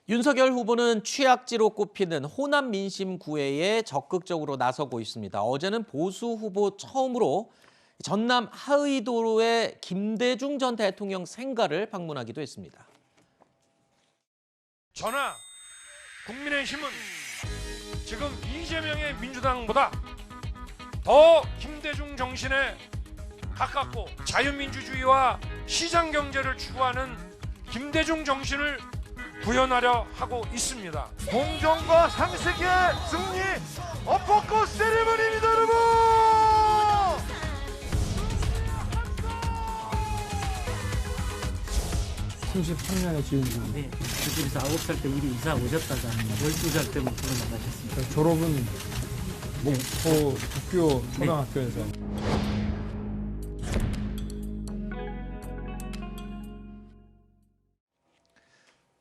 윤석열 후보는 취약지로 꼽히는 호남 민심 구애에 적극적으로 나서고 있습니다. 어제는 보수 후보 처음으로 전남 하의도의 김대중 전 대통령 생가를 방문하기도 했습니다. 저나 국민의힘은 지금 이재명의 민주당보다 더 김대중 정신에 가깝고 자유민주주의와 시장경제를 추구하는 김대중 정신을 구현하려 하고 있습니다. 공정과 상식의 승리 어퍼컷 세리머니입니다, 여러분! 33년의 주인공. 네, 그집에서 9살 때 우리 이사 오셨다가 12살 때부터 나가셨습니다. 졸업은 목포 국교 초등학교에서.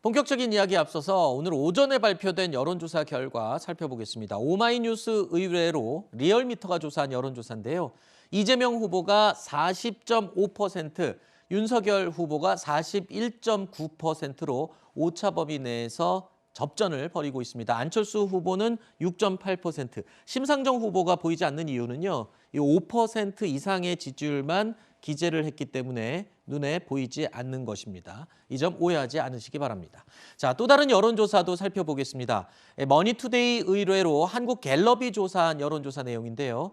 본격적인 이야기 앞서서 오늘 오전에 발표된 여론조사 결과 살펴보겠습니다. 오마이뉴스 의뢰로 리얼미터가 조사한 여론조사인데요. 이재명 후보가 40.5%, 윤석열 후보가 41.9%로 오차 범위 내에서 접전을 벌이고 있습니다. 안철수 후보는 6.8%, 심상정 후보가 보이지 않는 이유는요. 이 5% 이상의 지지율만 기재를 했기 때문에 눈에 보이지 않는 것입니다. 이 점 오해하지 않으시기 바랍니다. 자, 또 다른 여론조사도 살펴보겠습니다. 머니투데이 의뢰로 한국갤럽이 조사한 여론조사 내용인데요.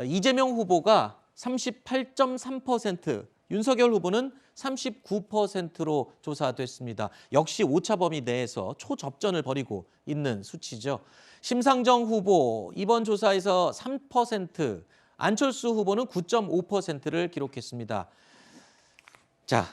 이재명 후보가 38.3%, 윤석열 후보는 39%로 조사됐습니다. 역시 오차 범위 내에서 초접전을 벌이고 있는 수치죠. 심상정 후보 이번 조사에서 3%, 안철수 후보는 9.5%를 기록했습니다. 자,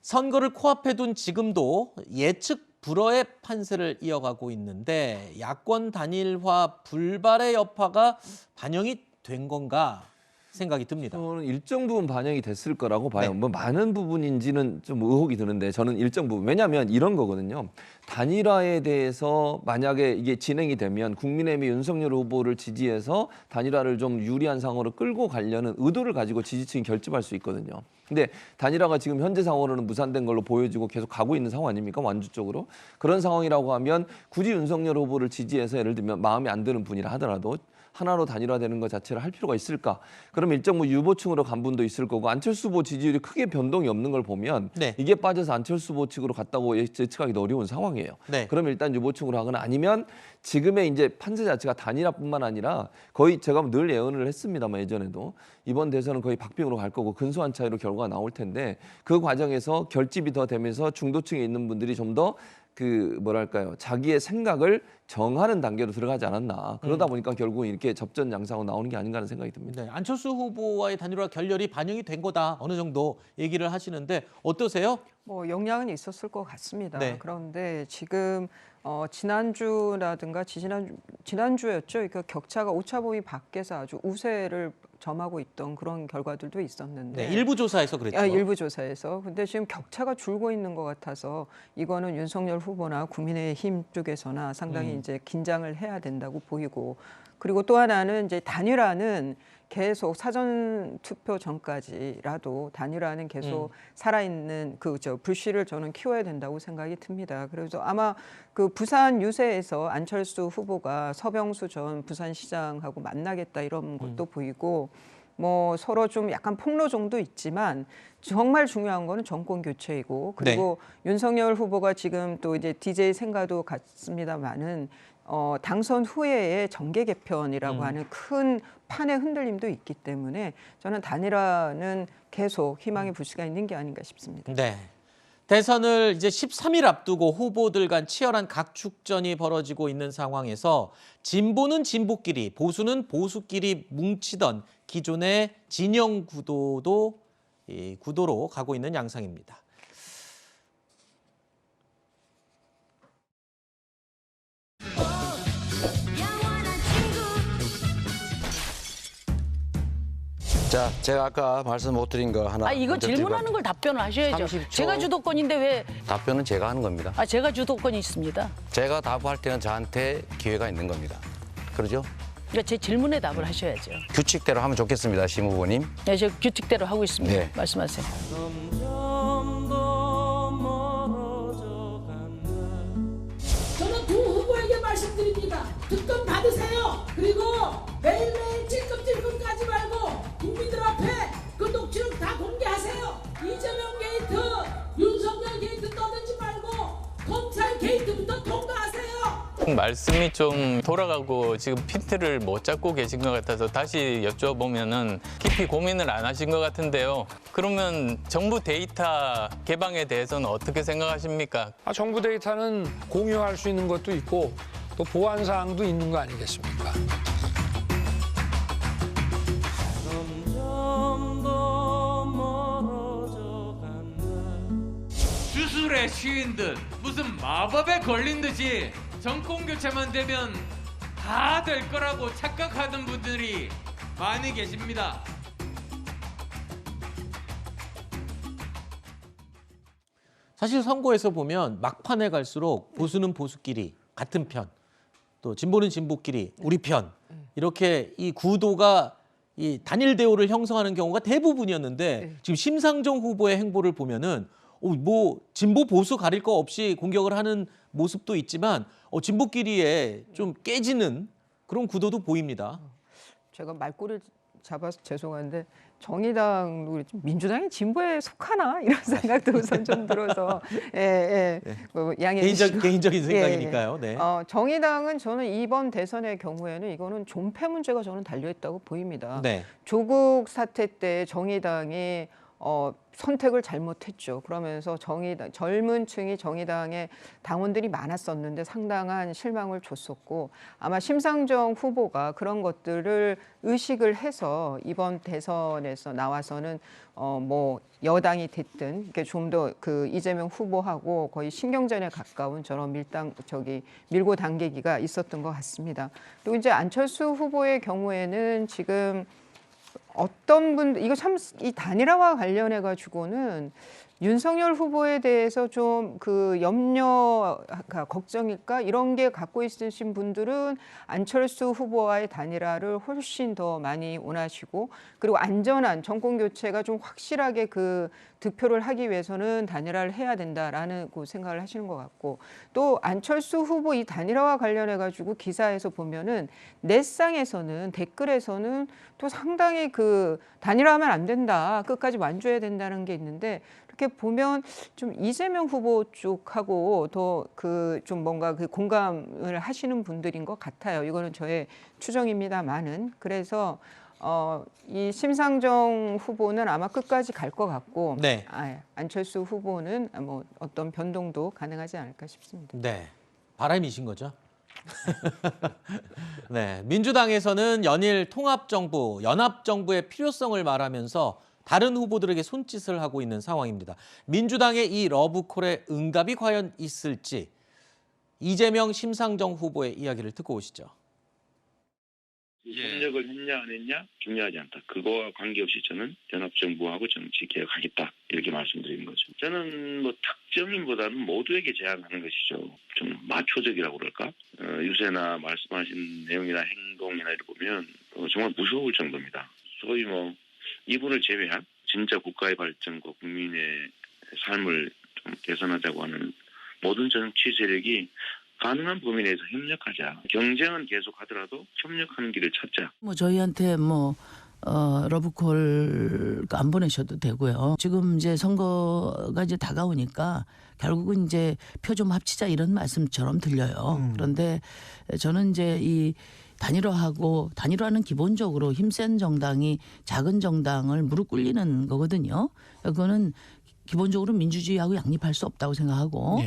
선거를 코앞에 둔 지금도 예측 불허의 판세를 이어가고 있는데 야권 단일화 불발의 여파가 반영이 된 건가 생각이 듭니다. 저는 일정 부분 반영이 됐을 거라고 봐요. 네. 뭐 많은 부분인지는 좀 의혹이 드는데 저는 일정 부분. 왜냐하면 이런 거거든요. 단일화에 대해서 만약에 이게 진행이 되면 국민의힘이 윤석열 후보를 지지해서 단일화를 좀 유리한 상황으로 끌고 가려는 의도를 가지고 지지층이 결집할 수 있거든요. 근데 단일화가 지금 현재 상황으로는 무산된 걸로 보여지고 계속 가고 있는 상황 아닙니까? 완주 쪽으로. 그런 상황이라고 하면 굳이 윤석열 후보를 지지해서 예를 들면 마음에 안 드는 분이라 하더라도 하나로 단일화되는 것 자체를 할 필요가 있을까? 그럼 일정 뭐 유보층으로 간 분도 있을 거고 안철수 후보 지지율이 크게 변동이 없는 걸 보면 네. 이게 빠져서 안철수 후보 측으로 갔다고 예측하기도 어려운 상황이에요. 네. 그럼 일단 유보층으로 하거나 아니면 지금의 이제 판세 자체가 단일화뿐만 아니라 거의 제가 늘 예언을 했습니다만 예전에도 이번 대선은 거의 박빙으로 갈 거고 근소한 차이로 결과가 나올 텐데 그 과정에서 결집이 더 되면서 중도층에 있는 분들이 좀 더 그 뭐랄까요 자기의 생각을 정하는 단계로 들어가지 않았나 그러다 보니까 결국 이렇게 접전 양상으로 나오는 게 아닌가 하는 생각이 듭니다. 네, 안철수 후보와의 단일화 결렬이 반영이 된 거다 어느 정도 얘기를 하시는데 어떠세요? 뭐 영향은 있었을 것 같습니다. 네. 그런데 지금 지난주라든가 지난주였죠. 그러니까 격차가 오차범위 밖에서 아주 우세를 점하고 있던 그런 결과들도 있었는데 네, 일부 조사에서 그랬죠. 일부 조사에서. 근데 지금 격차가 줄고 있는 것 같아서 이거는 윤석열 후보나 국민의힘 쪽에서나 상당히 이제 긴장을 해야 된다고 보이고 그리고 또 하나는 이제 단일화는 계속 사전 투표 전까지라도 단일화는 계속 살아있는 불씨를 저는 키워야 된다고 생각이 듭니다. 그래서 아마 그 부산 유세에서 안철수 후보가 서병수 전 부산시장하고 만나겠다 이런 것도 보이고 뭐 서로 좀 약간 폭로정도 있지만 정말 중요한 거는 정권 교체이고 그리고 윤석열 후보가 지금 또 이제 DJ 생가도 같습니다만은 당선 후에의 정계 개편이라고 하는 큰 판의 흔들림도 있기 때문에 저는 단일화는 계속 희망의 불씨가 있는 게 아닌가 싶습니다. 네. 대선을 이제 13일 앞두고 후보들 간 치열한 각축전이 벌어지고 있는 상황에서 진보는 진보끼리, 보수는 보수끼리 뭉치던 기존의 진영 구도로 가고 있는 양상입니다. 자, 제가 아까 말씀 못 드린 거 하나. 이거 먼저 질문하는 드리고 걸 답변을 하셔야죠. 30초. 제가 주도권인데 왜? 답변은 제가 하는 겁니다. 제가 주도권이 있습니다. 제가 답할 때는 저한테 기회가 있는 겁니다. 그러죠? 그러니까 제 질문에 답을 하셔야죠. 규칙대로 하면 좋겠습니다, 심 후보님. 네, 제가 규칙대로 하고 있습니다. 네. 말씀하세요. 점점 더 멀어 말씀이 좀 돌아가고 지금 핀트를 못 잡고 계신 것 같아서 다시 여쭤보면은 깊이 고민을 안 하신 것 같은데요. 그러면 정부 데이터 개방에 대해서는 어떻게 생각하십니까? 정부 데이터는 공유할 수 있는 것도 있고 또 보안 사항도 있는 거 아니겠습니까? 주술의 시인들 무슨 마법에 걸린 듯이 정권 교체만 되면 다 될 거라고 착각하는 분들이 많이 계십니다. 사실 선거에서 보면 막판에 갈수록 보수는 보수끼리 같은 편, 또 진보는 진보끼리 우리 편, 이렇게 이 구도가 이 단일 대우를 형성하는 경우가 대부분이었는데 지금 심상정 후보의 행보를 보면은 뭐 진보 보수 가릴 거 없이 공격을 하는 모습도 있지만 진보끼리에 좀 깨지는 그런 구도도 보입니다. 제가 말꼬리를 잡아서 죄송한데 정의당 민주당이 진보에 속하나 이런 생각도 우선 좀 들어서 뭐 양해해 주시고. 개인적인 생각이니까요. 네. 정의당은 저는 이번 대선의 경우에는 이거는 존폐 문제가 저는 달려있다고 보입니다. 네. 조국 사태 때 정의당이 선택을 잘못했죠. 그러면서 젊은 층이 정의당에 당원들이 많았었는데 상당한 실망을 줬었고 아마 심상정 후보가 그런 것들을 의식을 해서 이번 대선에서 나와서는 뭐 여당이 됐든 이렇게 좀 더 그 이재명 후보하고 거의 신경전에 가까운 저런 밀고 당기기가 있었던 것 같습니다. 그리고 이제 안철수 후보의 경우에는 지금 어떤 분들 이거 참 이 단일화와 관련해 가지고는 윤석열 후보에 대해서 좀 그 염려가 걱정일까 이런 게 갖고 있으신 분들은 안철수 후보와의 단일화를 훨씬 더 많이 원하시고 그리고 안전한 정권 교체가 좀 확실하게 그 득표를 하기 위해서는 단일화를 해야 된다라는 그 생각을 하시는 것 같고 또 안철수 후보 이 단일화와 관련해 가지고 기사에서 보면은 넷상에서는 댓글에서는 또 상당히 그 단일화하면 안 된다 끝까지 완주해야 된다는 게 있는데 이렇게 보면 좀 이재명 후보 쪽하고 더 그 좀 뭔가 그 공감을 하시는 분들인 것 같아요. 이거는 저의 추정입니다만은 그래서 이 심상정 후보는 아마 끝까지 갈 것 같고 네. 안철수 후보는 뭐 어떤 변동도 가능하지 않을까 싶습니다. 네, 바람이신 거죠? 네, 민주당에서는 연일 통합정부, 연합정부의 필요성을 말하면서 다른 후보들에게 손짓을 하고 있는 상황입니다. 민주당의 이 러브콜에 응답이 과연 있을지 이재명, 심상정 후보의 이야기를 듣고 오시죠. 협력을 했냐 안 했냐 중요하지 않다. 그거와 관계없이 저는 연합정부하고 정치 개혁하겠다 이렇게 말씀드리는 거죠. 저는 뭐 특정인보다는 모두에게 제안하는 것이죠. 좀 마초적이라고 그럴까? 유세나 말씀하신 내용이나 행동이나 이를 보면 정말 무서울 정도입니다. 소위 뭐 이분을 제외한 진짜 국가의 발전과 국민의 삶을 좀 개선하자고 하는 모든 정치 세력이 가능한 범위 내에서 협력하자. 경쟁은 계속하더라도 협력하는 길을 찾자. 뭐 저희한테 뭐 러브콜 안 보내셔도 되고요. 지금 이제 선거가 이제 다가오니까 결국은 이제 표 좀 합치자 이런 말씀처럼 들려요. 그런데 저는 이제 이 단일화는 기본적으로 힘센 정당이 작은 정당을 무릎 꿇리는 거거든요. 그거는 기본적으로 민주주의하고 양립할 수 없다고 생각하고